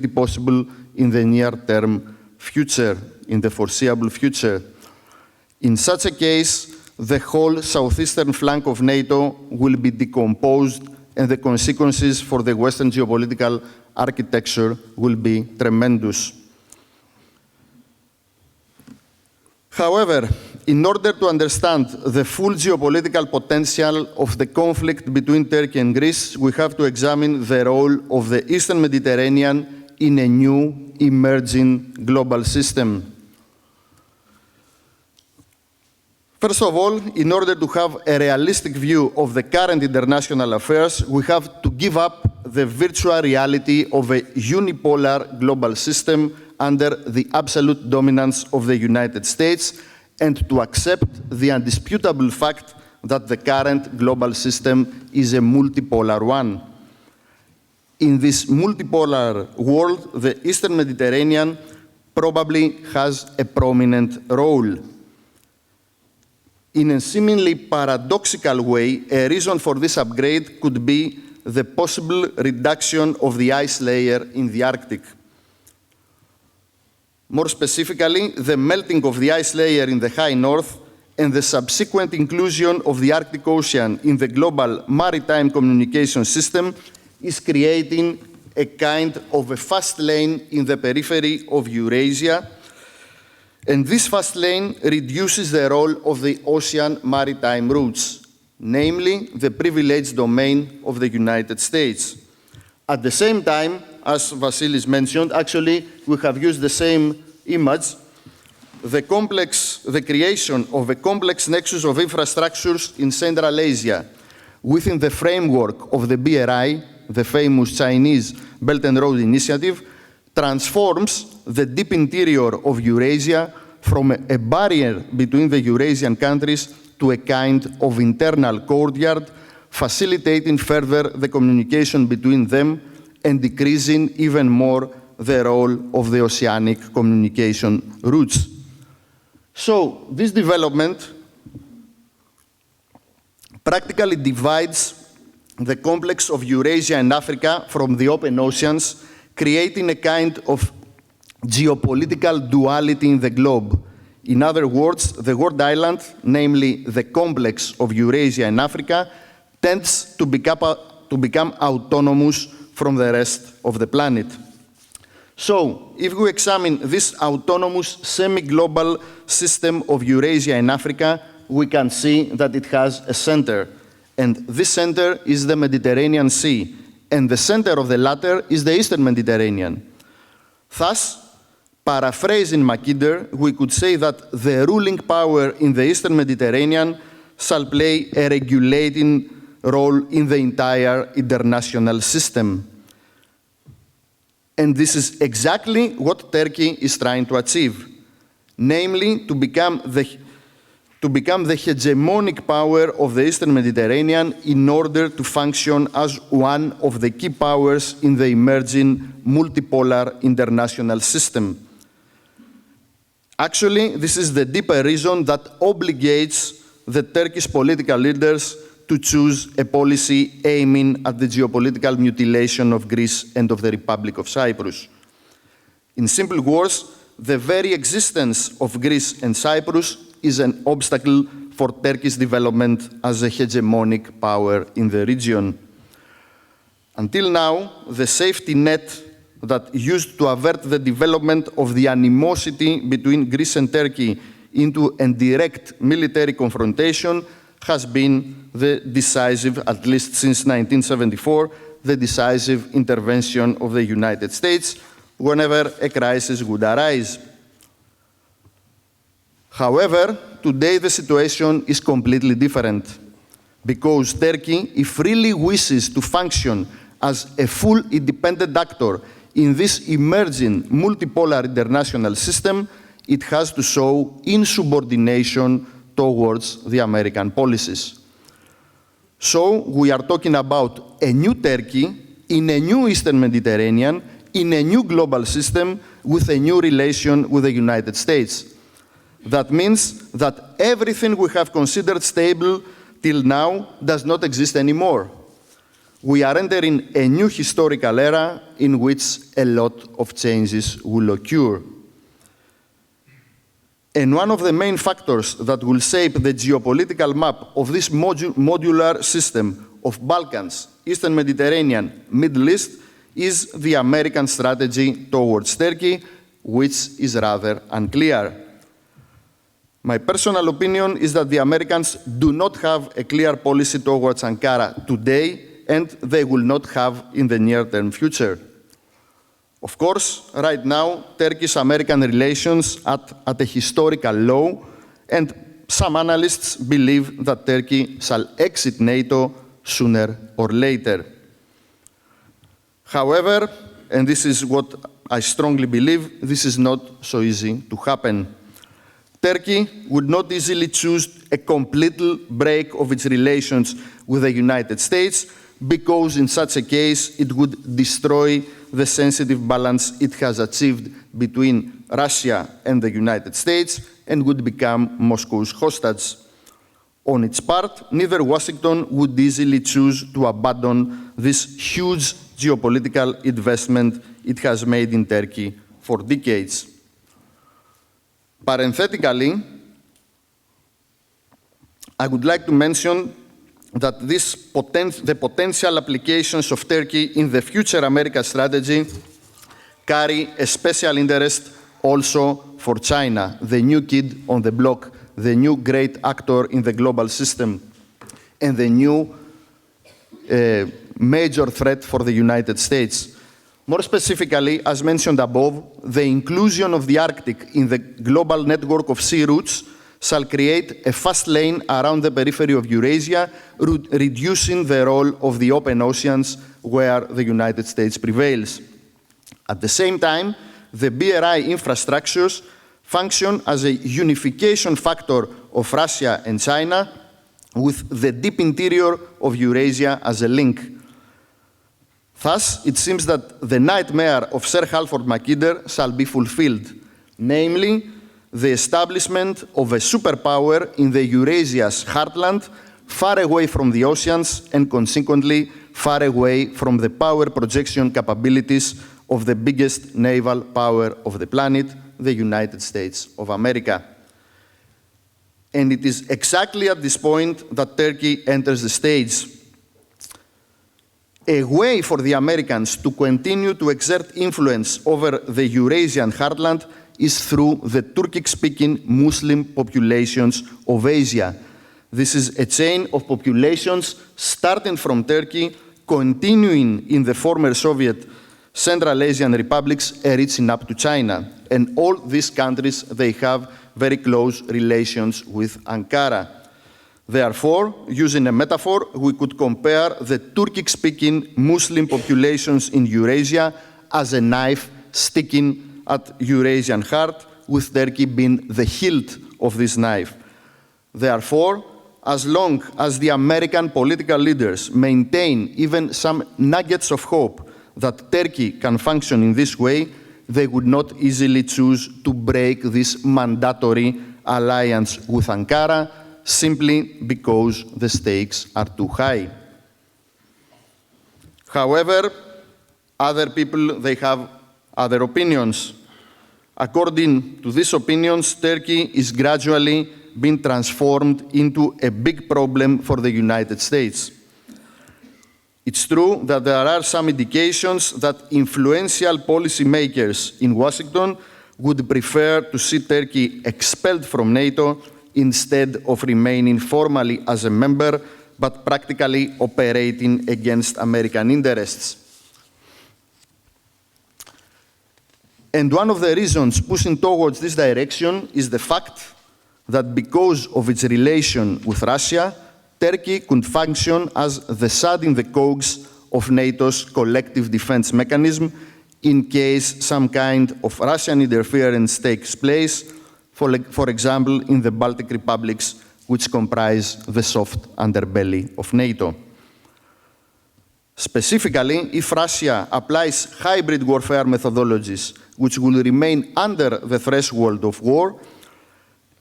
possible in the near-term future, in the foreseeable future. In such a case, the whole southeastern flank of NATO will be decomposed, and the consequences for the Western geopolitical architecture will be tremendous. However, in order to understand the full geopolitical potential of the conflict between Turkey and Greece, we have to examine the role of the Eastern Mediterranean in a new, emerging global system. First of all, in order to have a realistic view of the current international affairs, we have to give up the virtual reality of a unipolar global system under the absolute dominance of the United States, and to accept the undisputable fact that the current global system is a multipolar one. In this multipolar world, the Eastern Mediterranean probably has a prominent role. In a seemingly paradoxical way, a reason for this upgrade could be the possible reduction of the ice layer in the Arctic. More specifically, the melting of the ice layer in the high north and the subsequent inclusion of the Arctic Ocean in the global maritime communication system is creating a kind of a fast lane in the periphery of Eurasia, and this fast lane reduces the role of the ocean maritime routes, namely the privileged domain of the United States. At the same time, as Vasilis mentioned, actually we have used the same image, the creation of a complex nexus of infrastructures in Central Asia within the framework of the BRI, the famous Chinese Belt and Road Initiative, transforms the deep interior of Eurasia from a barrier between the Eurasian countries to a kind of internal courtyard, facilitating further the communication between them and decreasing even more the role of the oceanic communication routes. So, this development practically divides the complex of Eurasia and Africa from the open oceans, creating a kind of geopolitical duality in the globe. In other words, the world island, namely the complex of Eurasia and Africa, tends to become autonomous from the rest of the planet. So, if we examine this autonomous semi-global system of Eurasia and Africa, we can see that it has a center. And this center is the Mediterranean Sea, and the center of the latter is the Eastern Mediterranean. Thus, paraphrasing Mackinder, we could say that the ruling power in the Eastern Mediterranean shall play a regulating role in the entire international system. And this is exactly what Turkey is trying to achieve, namely to to become the hegemonic power of the Eastern Mediterranean in order to function as one of the key powers in the emerging multipolar international system. Actually, this is the deeper reason that obligates the Turkish political leaders to choose a policy aiming at the geopolitical mutilation of Greece and of the Republic of Cyprus. In simple words, the very existence of Greece and Cyprus is an obstacle for Turkey's development as a hegemonic power in the region. Until now, the safety net that used to avert the development of the animosity between Greece and Turkey into a direct military confrontation has been the decisive, at least since 1974, the decisive intervention of the United States whenever a crisis would arise. However, today the situation is completely different, because Turkey, if really wishes to function as a full independent actor in this emerging multipolar international system, it has to show insubordination towards the American policies. So we are talking about a new Turkey in a new Eastern Mediterranean, in a new global system with a new relation with the United States. That means that everything we have considered stable till now does not exist anymore. We are entering a new historical era in which a lot of changes will occur. And one of the main factors that will shape the geopolitical map of this modular system of Balkans, Eastern Mediterranean, Middle East, is the American strategy towards Turkey, which is rather unclear. My personal opinion is that the Americans do not have a clear policy towards Ankara today, and they will not have in the near-term future. Of course, right now, Turkish-American relations are at a historical low, and some analysts believe that Turkey shall exit NATO sooner or later. However, and this is what I strongly believe, this is not so easy to happen. Turkey would not easily choose a complete break of its relations with the United States, because in such a case it would destroy the sensitive balance it has achieved between Russia and the United States and would become Moscow's hostage. On its part, neither Washington would easily choose to abandon this huge geopolitical investment it has made in Turkey for decades. Parenthetically, I would like to mention that the potential applications of Turkey in the future America strategy carry a special interest also for China, the new kid on the block, the new great actor in the global system, and the new major threat for the United States. More specifically, as mentioned above, the inclusion of the Arctic in the global network of sea routes shall create a fast lane around the periphery of Eurasia, reducing the role of the open oceans where the United States prevails. At the same time, the BRI infrastructures function as a unification factor of Russia and China, with the deep interior of Eurasia as a link. Thus, it seems that the nightmare of Sir Halford Mackinder shall be fulfilled, namely, the establishment of a superpower in the Eurasia's heartland, far away from the oceans and consequently far away from the power projection capabilities of the biggest naval power of the planet, the United States of America. And it is exactly at this point that Turkey enters the stage. A way for the Americans to continue to exert influence over the Eurasian heartland is through the Turkic-speaking Muslim populations of Asia. This is a chain of populations starting from Turkey, continuing in the former Soviet Central Asian republics, and reaching up to China. And all these countries, they have very close relations with Ankara. Therefore, using a metaphor, we could compare the Turkic-speaking Muslim populations in Eurasia as a knife sticking at Eurasian heart, with Turkey being the hilt of this knife. Therefore, as long as the American political leaders maintain even some nuggets of hope that Turkey can function in this way, they would not easily choose to break this mandatory alliance with Ankara simply because the stakes are too high. However, other people, they have other opinions. According to these opinions, Turkey is gradually being transformed into a big problem for the United States. It's true that there are some indications that influential policymakers in Washington would prefer to see Turkey expelled from NATO instead of remaining formally as a member, but practically operating against American interests. And one of the reasons pushing towards this direction is the fact that because of its relation with Russia, Turkey could function as the sand in the cogs of NATO's collective defense mechanism in case some kind of Russian interference takes place, for example, in the Baltic republics, which comprise the soft underbelly of NATO. Specifically, if Russia applies hybrid warfare methodologies which will remain under the threshold of war,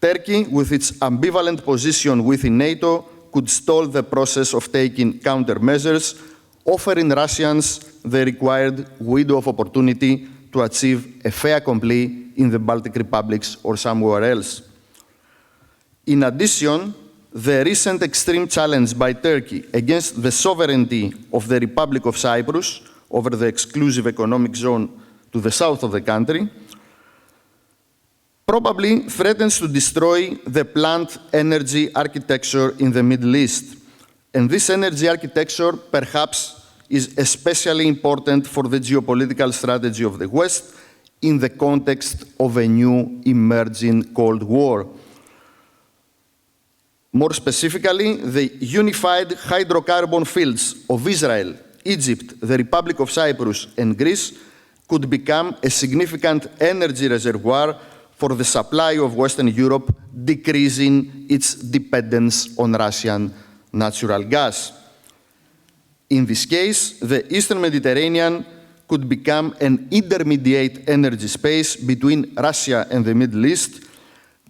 Turkey, with its ambivalent position within NATO, could stall the process of taking countermeasures, offering Russians the required window of opportunity to achieve a fait accompli in the Baltic republics or somewhere else. In addition, the recent extreme challenge by Turkey against the sovereignty of the Republic of Cyprus over the exclusive economic zone to the south of the country probably threatens to destroy the planned energy architecture in the Middle East. And this energy architecture perhaps is especially important for the geopolitical strategy of the West in the context of a new emerging Cold War. More specifically, the unified hydrocarbon fields of Israel, Egypt, the Republic of Cyprus, and Greece could become a significant energy reservoir for the supply of Western Europe, decreasing its dependence on Russian natural gas. In this case, the Eastern Mediterranean could become an intermediate energy space between Russia and the Middle East,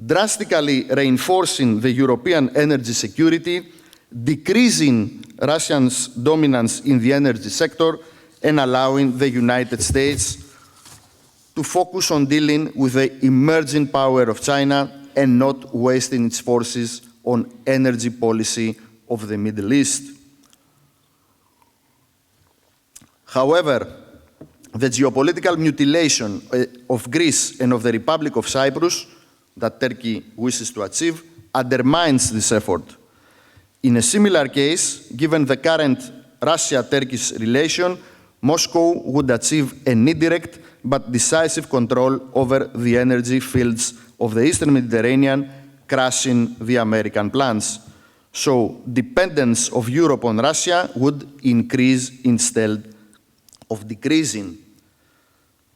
drastically reinforcing the European energy security, decreasing Russia's dominance in the energy sector, and allowing the United States to focus on dealing with the emerging power of China and not wasting its forces on energy policy of the Middle East. However, the geopolitical mutilation of Greece and of the Republic of Cyprus that Turkey wishes to achieve undermines this effort. In a similar case, given the current Russia-Turkish relation, Moscow would achieve an indirect but decisive control over the energy fields of the Eastern Mediterranean, crushing the American plans. So dependence of Europe on Russia would increase instead of decreasing.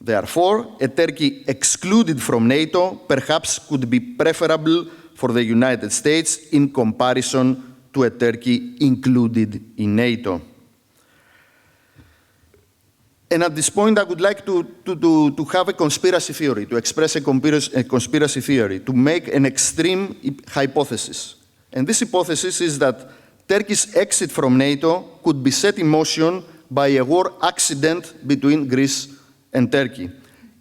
Therefore, a Turkey excluded from NATO perhaps could be preferable for the United States in comparison to a Turkey included in NATO. And at this point, I would like to have a conspiracy theory, to express a conspiracy theory, to make an extreme hypothesis. And this hypothesis is that Turkey's exit from NATO could be set in motion by a war accident between Greece and Turkey.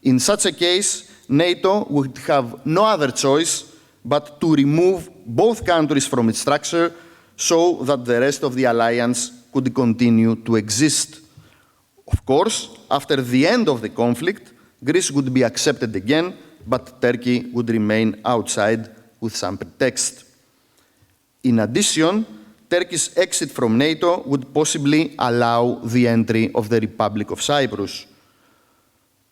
In such a case, NATO would have no other choice but to remove both countries from its structure so that the rest of the alliance could continue to exist. Of course, after the end of the conflict, Greece would be accepted again, but Turkey would remain outside with some pretext. In addition, Turkey's exit from NATO would possibly allow the entry of the Republic of Cyprus.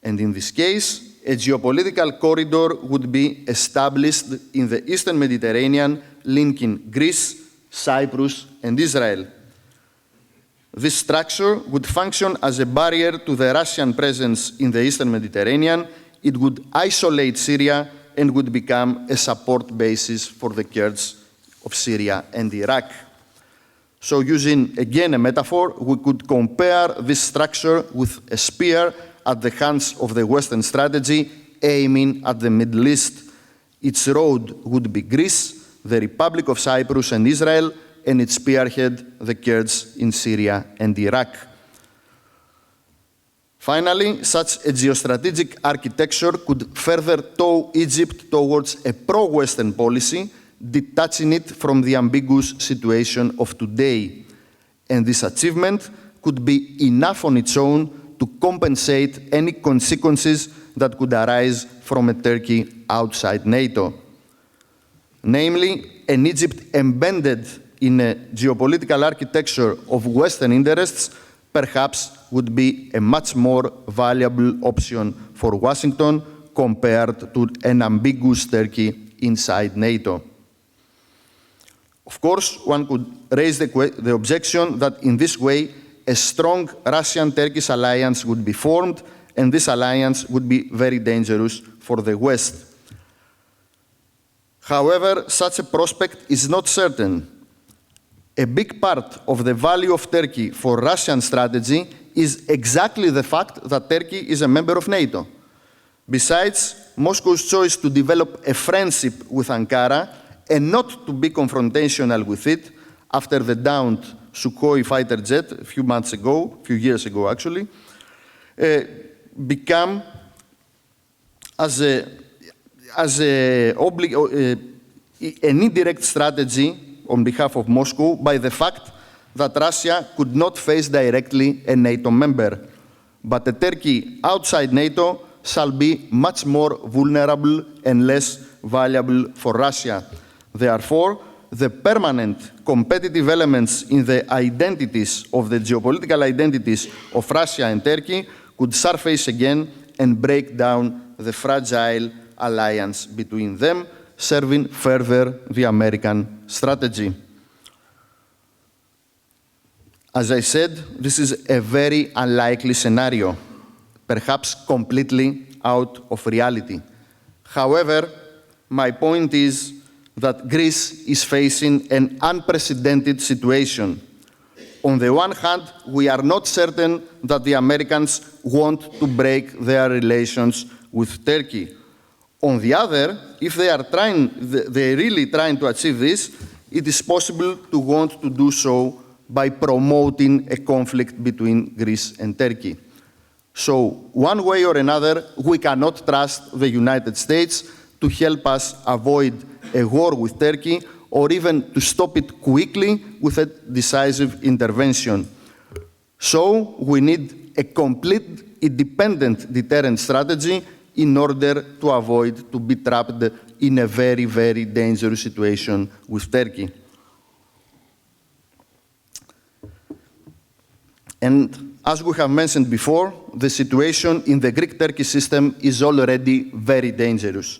And in this case, a geopolitical corridor would be established in the Eastern Mediterranean, linking Greece, Cyprus, and Israel. This structure would function as a barrier to the Russian presence in the Eastern Mediterranean. It would isolate Syria and would become a support basis for the Kurds of Syria and Iraq. So using, again, a metaphor, we could compare this structure with a spear at the hands of the Western strategy aiming at the Middle East. Its road would be Greece, the Republic of Cyprus and Israel, and its spearhead, the Kurds in Syria and Iraq. Finally, such a geostrategic architecture could further tow Egypt towards a pro-Western policy, detaching it from the ambiguous situation of today. And this achievement could be enough on its own to compensate any consequences that could arise from a Turkey outside NATO. Namely, an Egypt embedded in a geopolitical architecture of Western interests perhaps would be a much more valuable option for Washington compared to an ambiguous Turkey inside NATO. Of course, one could raise the objection that in this way, a strong Russian-Turkish alliance would be formed, and this alliance would be very dangerous for the West. However, such a prospect is not certain. A big part of the value of Turkey for Russian strategy is exactly the fact that Turkey is a member of NATO. Besides, Moscow's choice to develop a friendship with Ankara and not to be confrontational with it after the downed Sukhoi fighter jet a few years ago actually, become an indirect strategy on behalf of Moscow by the fact that Russia could not face directly a NATO member, but a Turkey outside NATO shall be much more vulnerable and less valuable for Russia. Therefore, the permanent competitive elements in the identities of the geopolitical identities of Russia and Turkey could surface again and break down the fragile alliance between them, serving further the American strategy. As I said, this is a very unlikely scenario, perhaps completely out of reality. However, my point is that Greece is facing an unprecedented situation. On the one hand, we are not certain that the Americans want to break their relations with Turkey. On the other, if they're really trying to achieve this, it is possible to want to do so by promoting a conflict between Greece and Turkey. So, one way or another, we cannot trust the United States to help us avoid a war with Turkey or even to stop it quickly with a decisive intervention. So, we need a complete independent deterrent strategy in order to avoid to be trapped in a very, very dangerous situation with Turkey. And as we have mentioned before, the situation in the Greek-Turkey system is already very dangerous.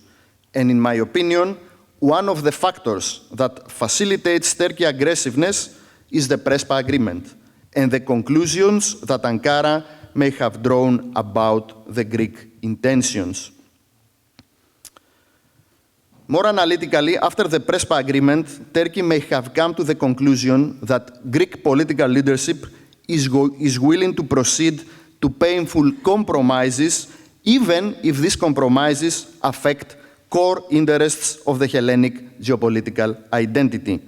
And in my opinion, one of the factors that facilitates Turkey aggressiveness is the Prespes agreement and the conclusions that Ankara may have drawn about the Greek intentions. More analytically, after the Prespes agreement, Turkey may have come to the conclusion that Greek political leadership is willing to proceed to painful compromises, even if these compromises affect core interests of the Hellenic geopolitical identity.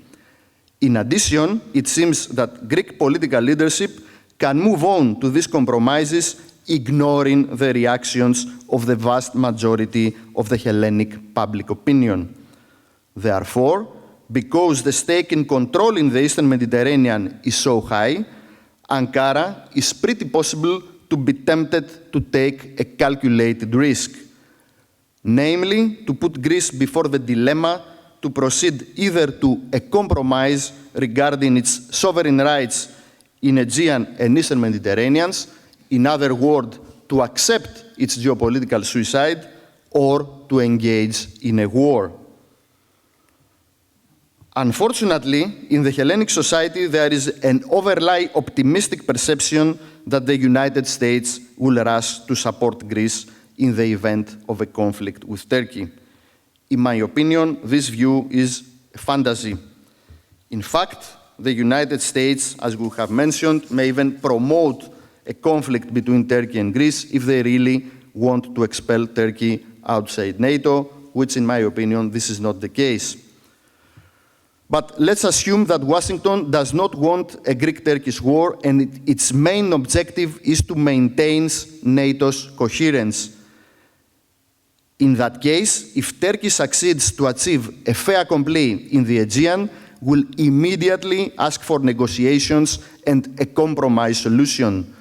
In addition, it seems that Greek political leadership can move on to these compromises, ignoring the reactions of the vast majority of the Hellenic public opinion. Therefore, because the stake in controlling the Eastern Mediterranean is so high, Ankara is pretty possible to be tempted to take a calculated risk, namely to put Greece before the dilemma to proceed either to a compromise regarding its sovereign rights in Aegean and Eastern Mediterraneans, in other words, to accept its geopolitical suicide, or to engage in a war. Unfortunately, in the Hellenic society, there is an overly optimistic perception that the United States will rush to support Greece in the event of a conflict with Turkey. In my opinion, this view is a fantasy. In fact, the United States, as we have mentioned, may even promote a conflict between Turkey and Greece if they really want to expel Turkey outside NATO, which in my opinion, this is not the case. But let's assume that Washington does not want a Greek-Turkish war and its main objective is to maintain NATO's coherence. In that case, if Turkey succeeds to achieve a fait accompli in the Aegean, will immediately ask for negotiations and a compromise solution.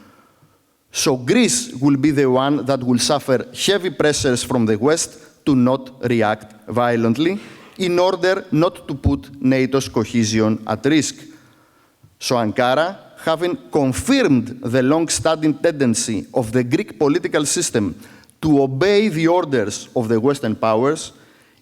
So Greece will be the one that will suffer heavy pressures from the West to not react violently in order not to put NATO's cohesion at risk. So Ankara, having confirmed the long-standing tendency of the Greek political system to obey the orders of the Western powers,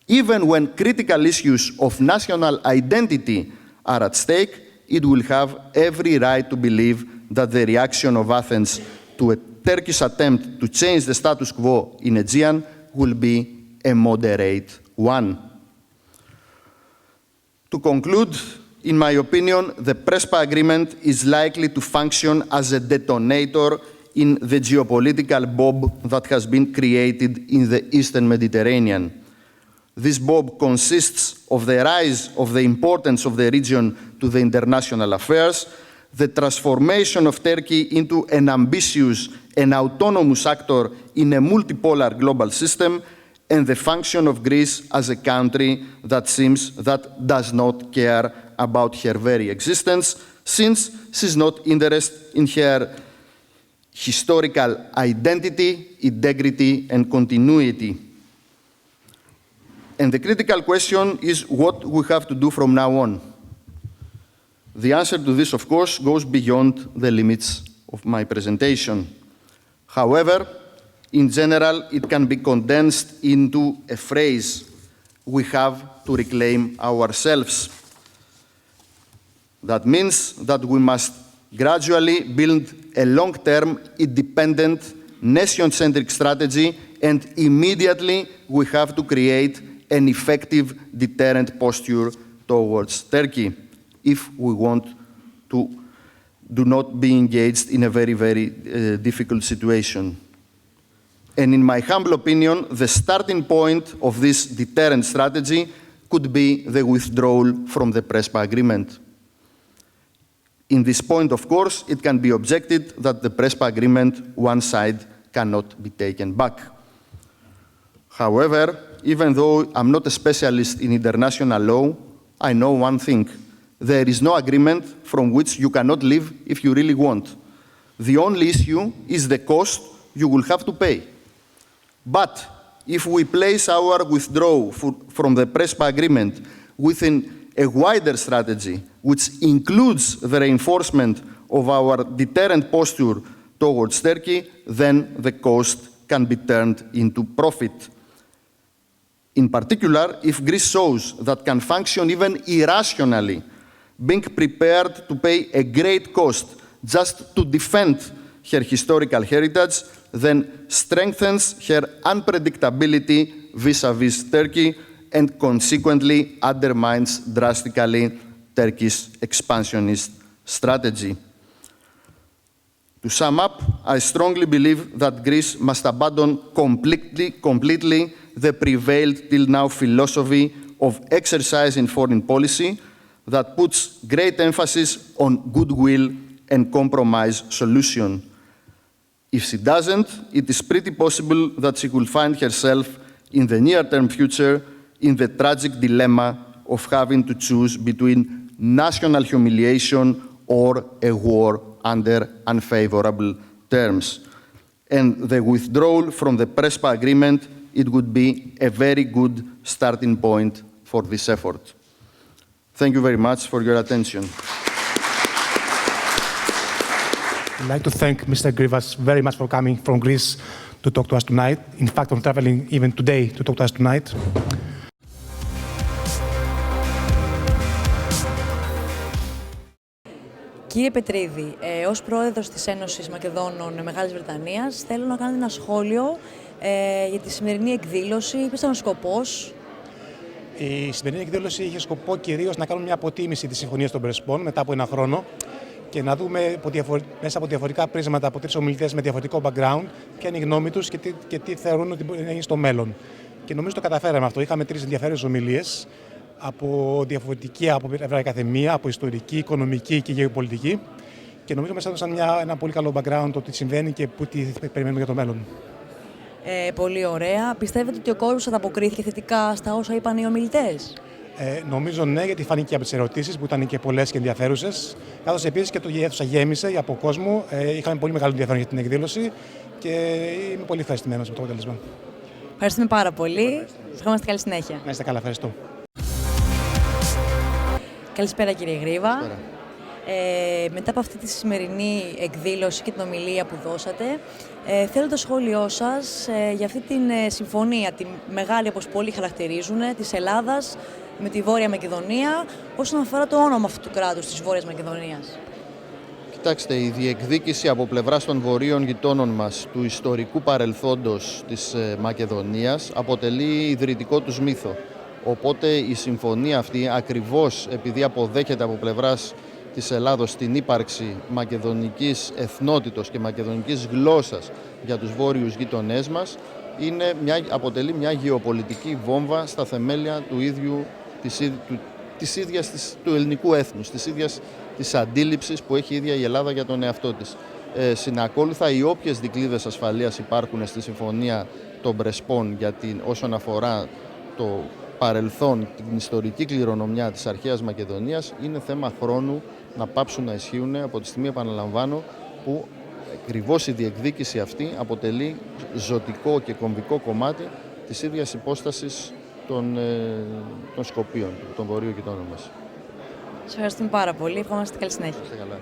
even when critical issues of national identity are at stake, it will have every right to believe that the reaction of Athens to a Turkish attempt to change the status quo in Aegean will be a moderate one. To conclude, in my opinion, the Prespes agreement is likely to function as a detonator in the geopolitical bomb that has been created in the Eastern Mediterranean. This bomb consists of the rise of the importance of the region to the international affairs, the transformation of Turkey into an ambitious and autonomous actor in a multipolar global system, and the function of Greece as a country that seems that does not care about her very existence, since she's not interested in her historical identity, integrity, and continuity. And the critical question is what we have to do from now on. The answer to this, of course, goes beyond the limits of my presentation. However, in general, it can be condensed into a phrase: we have to reclaim ourselves. That means that we must gradually build a long-term, independent, nation-centric strategy, and immediately we have to create an effective deterrent posture towards Turkey if we want to do not be engaged in a very, very difficult situation. And in my humble opinion, the starting point of this deterrent strategy could be the withdrawal from the Prespes agreement. In this point, of course, it can be objected that the Prespes agreement, one side, cannot be taken back. However, even though I'm not a specialist in international law, I know one thing. There is no agreement from which you cannot live if you really want. The only issue is the cost you will have to pay. But if we place our withdrawal from the Prespes agreement within a wider strategy, which includes the reinforcement of our deterrent posture towards Turkey, then the cost can be turned into profit. In particular, if Greece shows that can function even irrationally, being prepared to pay a great cost just to defend her historical heritage, then strengthens her unpredictability vis-à-vis Turkey and consequently undermines drastically Turkey's expansionist strategy. To sum up, I strongly believe that Greece must abandon completely the prevailed till now philosophy of exercising foreign policy that puts great emphasis on goodwill and compromise solution. If she doesn't, it is pretty possible that she will find herself in the near-term future in the tragic dilemma of having to choose between national humiliation or a war under unfavorable terms. And the withdrawal from the Prespes agreement, it would be a very good starting point for this effort. Thank you very much for your attention. I'd like to thank Mr. Gríva very much for coming from Greece to talk to us tonight. In fact, I'm traveling even today to talk to us tonight. Κύριε Πετρίδη, ως πρόεδρος της Ένωσης Μακεδόνων Μεγάλης Βρετανίας, θέλω να κάνω ένα σχόλιο για τη σημερινή εκδήλωση. Ποιος ήταν ο σκοπός? Η σημερινή εκδήλωση είχε σκοπό κυρίως να κάνουμε μια αποτίμηση της Συμφωνίας των Πρεσπών μετά από ένα χρόνο και να δούμε μέσα από διαφορετικά πρίσματα από 3 ομιλητές με διαφορετικό background ποια είναι η γνώμη τους και τι θεωρούν ότι μπορεί να γίνει στο μέλλον. Και νομίζω το καταφέραμε αυτό. Είχαμε 3 ενδιαφέρουσες ομιλίες από διαφορετική ακαδημία, από ιστορική, οικονομική και γεωπολιτική. Και νομίζω μας έδωσαν ένα πολύ καλό background το τι συμβαίνει και τι περιμένουμε για το μέλλον. Πολύ ωραία. Πιστεύετε ότι ο κόσμος ανταποκρίθηκε θετικά στα όσα είπαν οι ομιλητές? Νομίζω ναι, γιατί φάνηκε από τις ερωτήσεις που ήταν και πολλές και ενδιαφέρουσες. Καθώς επίσης και η αίθουσα γέμισε από κόσμο. Είχαμε πολύ μεγάλο ενδιαφέρον για την εκδήλωση και είμαι πολύ ευχαριστημένος από το αποτέλεσμα. Ευχαριστούμε πάρα πολύ. Σας ευχόμαστε καλή συνέχεια. Να είστε καλά, ευχαριστώ. Καλησπέρα κύριε Γρίβα. Μετά από αυτή τη σημερινή εκδήλωση και την ομιλία που δώσατε, θέλω το σχόλιο σας για αυτή την συμφωνία, τη μεγάλη όπως πολλοί χαρακτηρίζουν, της Ελλάδας με τη Βόρεια Μακεδονία, όσον αφορά το όνομα αυτού του κράτους της Βόρειας Μακεδονίας. Κοιτάξτε, η διεκδίκηση από πλευράς των βορείων γειτόνων μας του ιστορικού παρελθόντος της Μακεδονίας αποτελεί ιδρυτικό τους μύθο. Οπότε η συμφωνία αυτή, ακριβώς επειδή αποδέχεται από πλευράς της Ελλάδος την ύπαρξη μακεδονικής εθνότητος και μακεδονικής γλώσσας για τους βόρειους γείτονές μας, αποτελεί μια γεωπολιτική βόμβα στα θεμέλια του ελληνικού έθνους, της ίδιας της αντίληψης που έχει η ίδια η Ελλάδα για τον εαυτό της. Συνακόλουθα, οι όποιες δικλείδες ασφαλείας υπάρχουν στη Συμφωνία των Πρεσπών όσον αφορά το παρελθόν, την ιστορική κληρονομιά της αρχαίας Μακεδονίας, είναι θέμα χρόνου να πάψουν να ισχύουν από τη στιγμή, επαναλαμβάνω, που ακριβώς η διεκδίκηση αυτή αποτελεί ζωτικό και κομβικό κομμάτι της ίδιας υπόστασης των Σκοπίων, των βορείων γειτόνων μας. Σας ευχαριστούμε πάρα πολύ. Ευχόμαστε καλή συνέχεια. Είστε καλά.